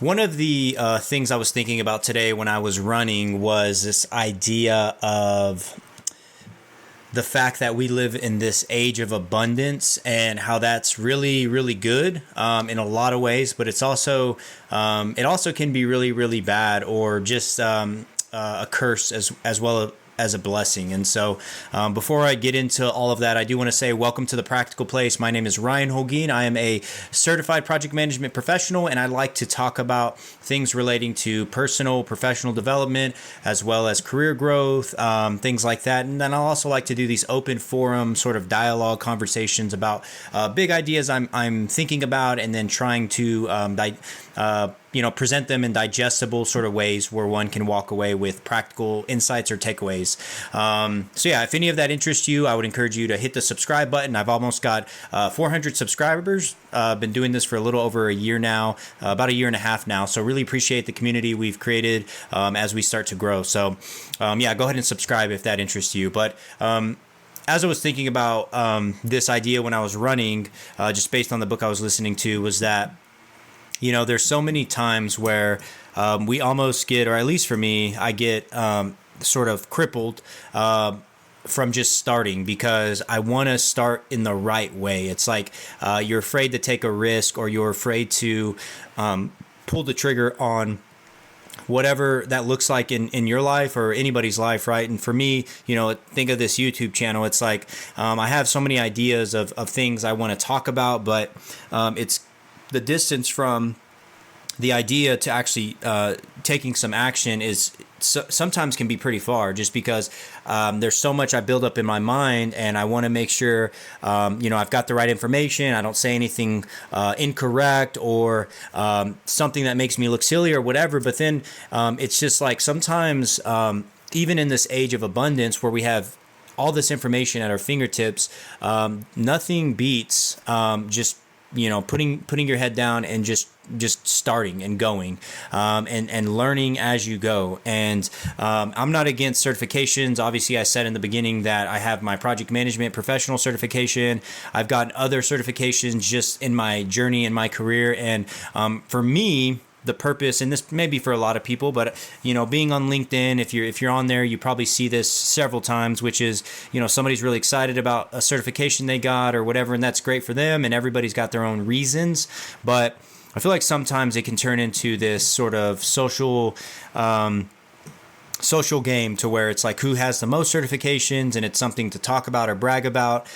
One of the things I was thinking about today when I was running was this idea of the fact that we live in this age of abundance and how that's really, really good in a lot of ways, but it also can be really, really bad or just a curse as well as a blessing. And so before I get into all of that, I do want to say welcome to the Practical Place. My name is Ryan Holguin. I am a certified project management professional, and I like to talk about things relating to personal, professional development, as well as career growth, things like that. And then I also like to do these open forum sort of dialogue conversations about big ideas I'm thinking about, and then trying to present them in digestible sort of ways where one can walk away with practical insights or takeaways. So yeah, if any of that interests you, I would encourage you to hit the subscribe button. I've almost got 400 subscribers. Been doing this for a little over a year now, about a year and a half now. So really appreciate the community we've created as we start to grow. So yeah, go ahead and subscribe if that interests you. But as I was thinking about this idea when I was running, just based on the book I was listening to, was that there's so many times where we almost get, or at least for me, I get sort of crippled from just starting because I want to start in the right way. It's like you're afraid to take a risk, or you're afraid to pull the trigger on whatever that looks like in your life or anybody's life, right? And for me, think of this YouTube channel. It's like I have so many ideas of things I want to talk about, but it's the distance from the idea to actually taking some action is sometimes can be pretty far, just because there's so much I build up in my mind, and I want to make sure I've got the right information. I don't say anything incorrect or something that makes me look silly or whatever. But then it's just like sometimes even in this age of abundance where we have all this information at our fingertips, nothing beats just putting your head down and just starting and going and learning as you go. And I'm not against certifications. Obviously, I said in the beginning that I have my project management professional certification. I've gotten other certifications just in my journey in my career. And for me, the purpose, and this may be for a lot of people, but being on LinkedIn, if you're on there, you probably see this several times, which is somebody's really excited about a certification they got or whatever, and that's great for them, and everybody's got their own reasons. But I feel like sometimes it can turn into this sort of social game to where it's like who has the most certifications, and it's something to talk about or brag about.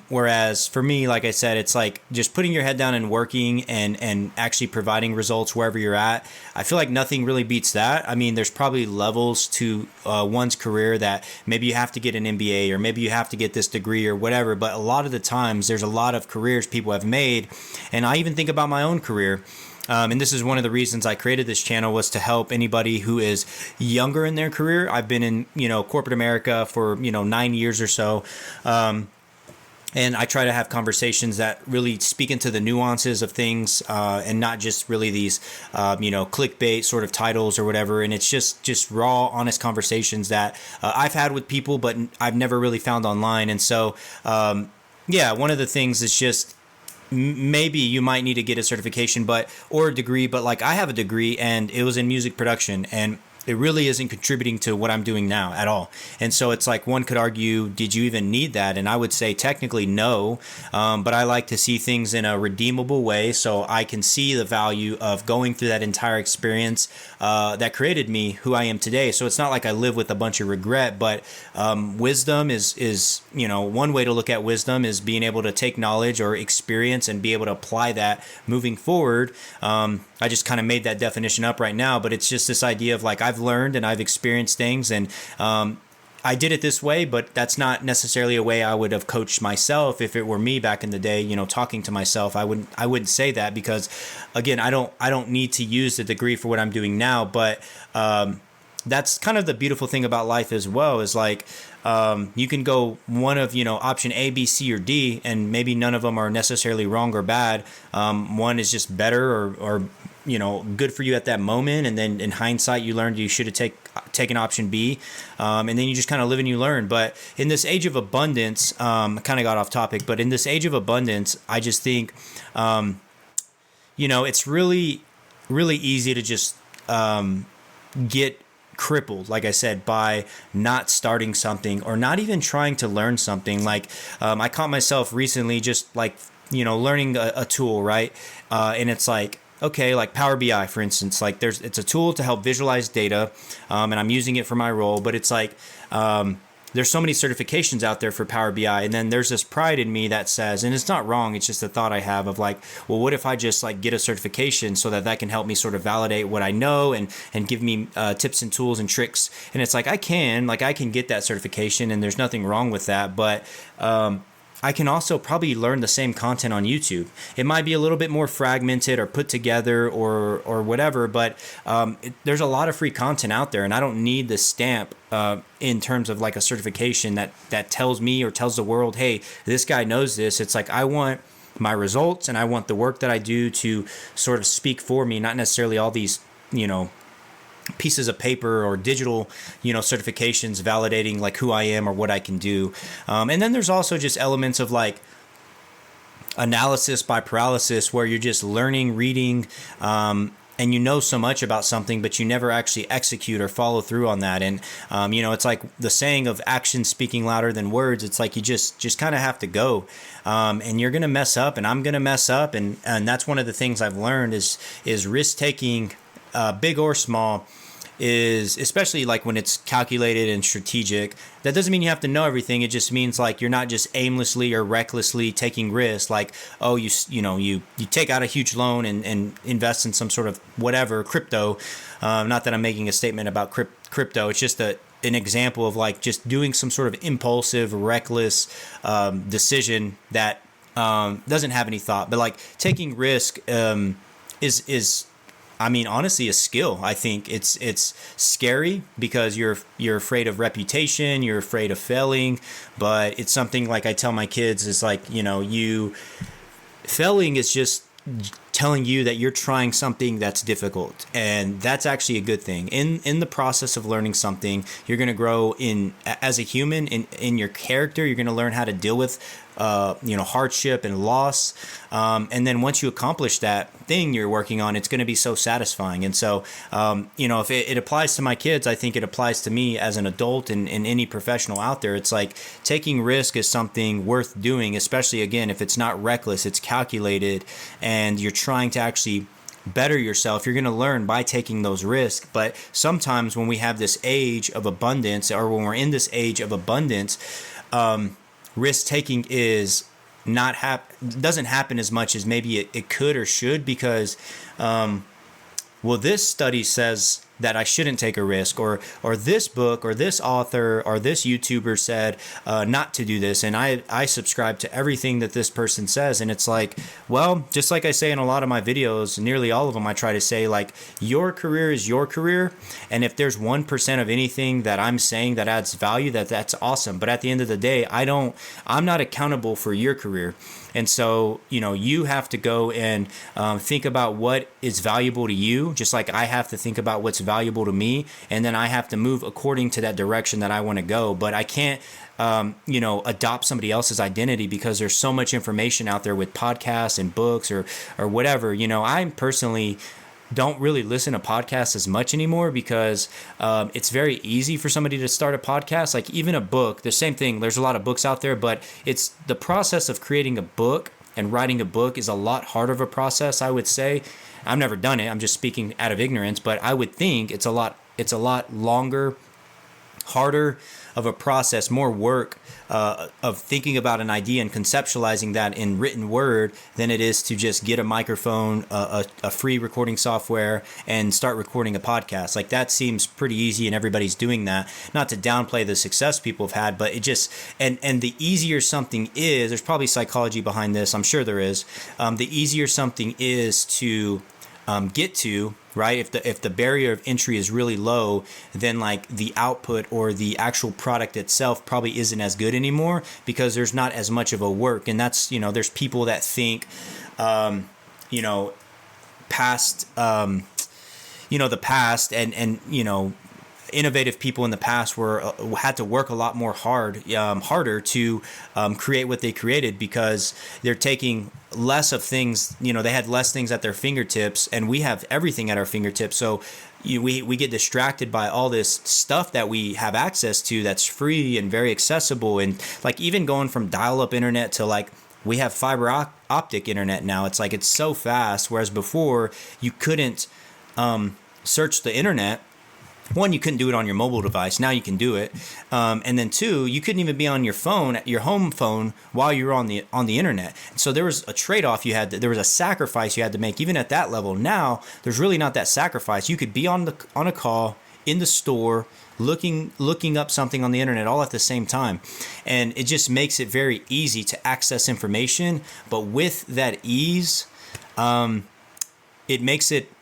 Whereas for me, like I said, it's like just putting your head down and working and actually providing results wherever you're at. I feel like nothing really beats that. I mean, there's probably levels to one's career that maybe you have to get an MBA or maybe you have to get this degree or whatever. But a lot of the times there's a lot of careers people have made. And I even think about my own career. And this is one of the reasons I created this channel, was to help anybody who is younger in their career. I've been in, corporate America for, 9 years or so. And I try to have conversations that really speak into the nuances of things and not just really these, clickbait sort of titles or whatever. And it's just raw, honest conversations that I've had with people, but I've never really found online. And so, one of the things is just, maybe you might need to get a certification or a degree, but like I have a degree and it was in music production, and it really isn't contributing to what I'm doing now at all. And so it's like one could argue, did you even need that? And I would say technically no, but I like to see things in a redeemable way so I can see the value of going through that entire experience that created me who I am today. So it's not like I live with a bunch of regret, but wisdom is one way to look at wisdom is being able to take knowledge or experience and be able to apply that moving forward. I just kind of made that definition up right now, but it's just this idea of like I've learned and I've experienced things, and I did it this way, but that's not necessarily a way I would have coached myself if it were me back in the day, talking to myself. I wouldn't say that because, again, I don't need to use the degree for what I'm doing now, but that's kind of the beautiful thing about life as well, is like you can go one of option A, B, C, or D, and maybe none of them are necessarily wrong or bad. One is just better or good for you at that moment, and then in hindsight you learned you should have taken option B, and then you just kind of live and you learn. But in this age of abundance, I kind of got off topic, but in this age of abundance, I just think it's really really easy to just get crippled, like I said, by not starting something or not even trying to learn something. Like I caught myself recently just like, learning a tool, right? And it's like, okay, like Power BI, for instance, like it's a tool to help visualize data, and I'm using it for my role, but it's like, there's so many certifications out there for Power BI, and then there's this pride in me that says, and it's not wrong, it's just a thought I have of like, well, what if I just like get a certification so that can help me sort of validate what I know and give me tips and tools and tricks. And it's like I can get that certification, and there's nothing wrong with that, but I can also probably learn the same content on YouTube. It might be a little bit more fragmented or put together or whatever, but there's a lot of free content out there, and I don't need the stamp in terms of like a certification that tells me or tells the world, hey, this guy knows this. It's like I want my results, and I want the work that I do to sort of speak for me, not necessarily all these, pieces of paper or digital, certifications validating like who I am or what I can do. And then there's also just elements of like analysis by paralysis, where you're just learning, reading, and you know so much about something, but you never actually execute or follow through on that. And, it's like the saying of action speaking louder than words. It's like you just kind of have to go, and you're going to mess up, and I'm going to mess up. And that's one of the things I've learned is risk taking, big or small, is especially like when it's calculated and strategic. That doesn't mean you have to know everything. It just means like you're not just aimlessly or recklessly taking risks. Like, oh, you take out a huge loan and invest in some sort of whatever crypto. Not that I'm making a statement about crypto. It's just an example of like just doing some sort of impulsive, reckless decision that doesn't have any thought. But like taking risk is honestly, a skill. I think it's scary because you're afraid of reputation, you're afraid of failing, but it's something like I tell my kids is like, failing is just telling you that you're trying something that's difficult, and that's actually a good thing. In the process of learning something, you're going to grow as a human in your character. You're going to learn how to deal with hardship and loss, and then once you accomplish that thing you're working on, it's going to be so satisfying. And so if it applies to my kids, I think it applies to me as an adult and any professional out there. It's like taking risk is something worth doing, especially again if it's not reckless, it's calculated, and you're trying to actually better yourself. You're going to learn by taking those risks. But sometimes when we have this age of abundance, or when we're in this age of abundance, risk taking is doesn't happen as much as maybe it could or should, because this study says that I shouldn't take a risk, or this book or this author or this YouTuber said not to do this, and I subscribe to everything that this person says. And it's like, well, just like I say in a lot of my videos, nearly all of them, I try to say like, your career is your career, and if there's 1% of anything that I'm saying that adds value, that's awesome. But at the end of the day, I'm not accountable for your career. And so, you have to go and think about what is valuable to you, just like I have to think about what's valuable to me. And then I have to move according to that direction that I want to go. But I can't, adopt somebody else's identity, because there's so much information out there with podcasts and books or whatever. I personally don't really listen to podcasts as much anymore, because it's very easy for somebody to start a podcast. Like even a book, the same thing. There's a lot of books out there, but it's the process of creating a book and writing a book is a lot harder of a process, I would say. I've never done it. I'm just speaking out of ignorance, but I would think it's a lot longer, harder of a process, more work of thinking about an idea and conceptualizing that in written word than it is to just get a microphone, a free recording software, and start recording a podcast. Like that seems pretty easy, and everybody's doing that. Not to downplay the success people have had, but it just, and the easier something is, there's probably psychology behind this, I'm sure there is. The easier something is to get to, right? If the barrier of entry is really low, then like the output or the actual product itself probably isn't as good anymore, because there's not as much of a work. And that's, there's people that think, past, the past and innovative people in the past were had to work a lot more harder to create what they created, because they're taking less of things. They had less things at their fingertips, and we have everything at our fingertips. So we get distracted by all this stuff that we have access to that's free and very accessible. And like even going from dial-up internet to like we have fiber optic internet now. It's like it's so fast, whereas before you couldn't search the internet. One, you couldn't do it on your mobile device. Now you can do it, and then two, you couldn't even be on your phone, your home phone, while you were on the internet. So there was a trade-off you had. There was a sacrifice you had to make, even at that level. Now there's really not that sacrifice. You could be on a call in the store, looking up something on the internet all at the same time, and it just makes it very easy to access information. But with that ease, it makes it.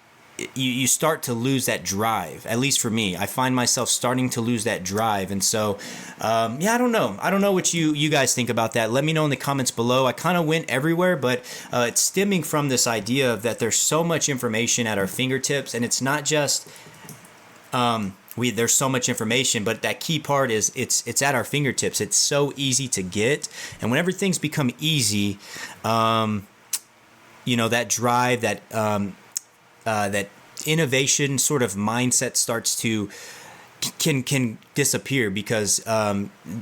You start to lose that drive. At least for me, I find myself starting to lose that drive. And so, I don't know what you guys think about that. Let me know in the comments below. I kind of went everywhere, but it's stemming from this idea of that there's so much information at our fingertips, and it's not just there's so much information, but that key part is it's at our fingertips. It's so easy to get, and whenever things become easy, that drive, that innovation sort of mindset starts to can disappear, because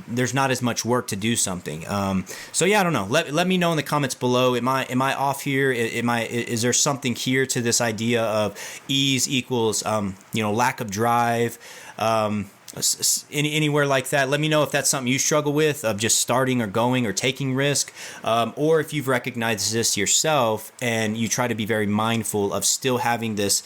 there's not as much work to do something. So I don't know. Let me know in the comments below. Am I off here? Is there something here to this idea of ease equals lack of drive? Anywhere like that? Let me know if that's something you struggle with, of just starting or going or taking risk, or if you've recognized this yourself and you try to be very mindful of still having this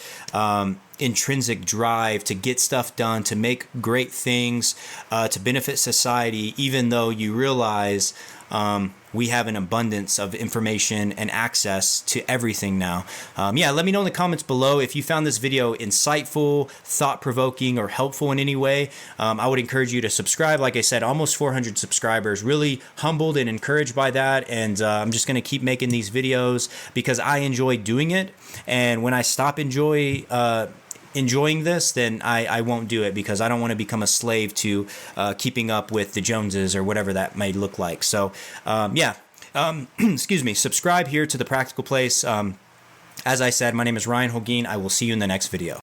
intrinsic drive to get stuff done, to make great things, to benefit society, even though you realize we have an abundance of information and access to everything now. Let me know in the comments below if you found this video insightful, thought-provoking, or helpful in any way. I would encourage you to subscribe. Like I said, almost 400 subscribers. Really humbled and encouraged by that, and I'm just going to keep making these videos because I enjoy doing it. And when I stop enjoying this, then I won't do it, because I don't want to become a slave to keeping up with the Joneses or whatever that may look like. So excuse me, subscribe here to The Practical Place. As I said, my name is Ryan Holguin. I will see you in the next video.